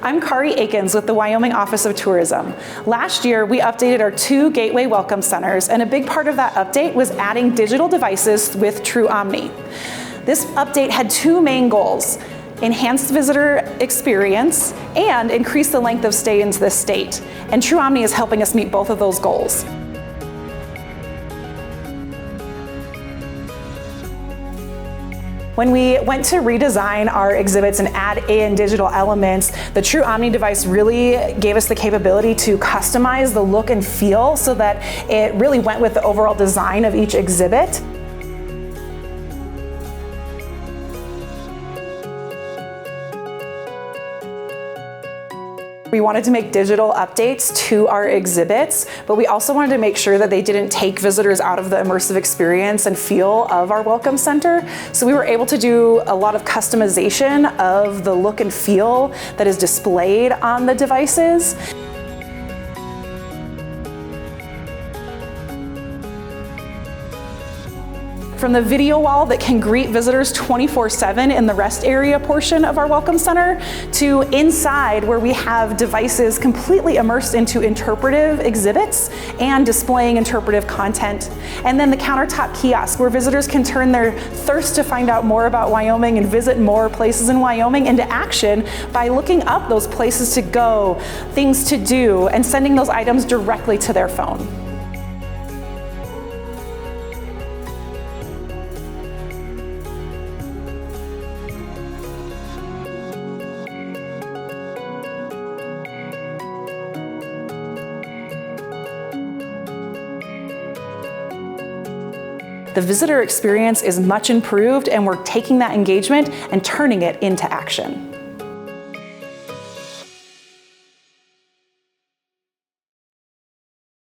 I'm Kari Akins with the Wyoming Office of Tourism. Last year, we updated our 2 Gateway Welcome Centers, and a big part of that update was adding digital devices with True Omni. This update had 2 main goals: enhance visitor experience and increase the length of stay into the state. And True Omni is helping us meet both of those goals. When we went to redesign our exhibits and add in digital elements, the True Omni device really gave us the capability to customize the look and feel so that it really went with the overall design of each exhibit. We wanted to make digital updates to our exhibits, but we also wanted to make sure that they didn't take visitors out of the immersive experience and feel of our Welcome Center. So we were able to do a lot of customization of the look and feel that is displayed on the devices. From the video wall that can greet visitors 24/7 in the rest area portion of our Welcome Center, to inside where we have devices completely immersed into interpretive exhibits and displaying interpretive content. And then the countertop kiosk where visitors can turn their thirst to find out more about Wyoming and visit more places in Wyoming into action by looking up those places to go, things to do, and sending those items directly to their phone. The visitor experience is much improved, and we're taking that engagement and turning it into action.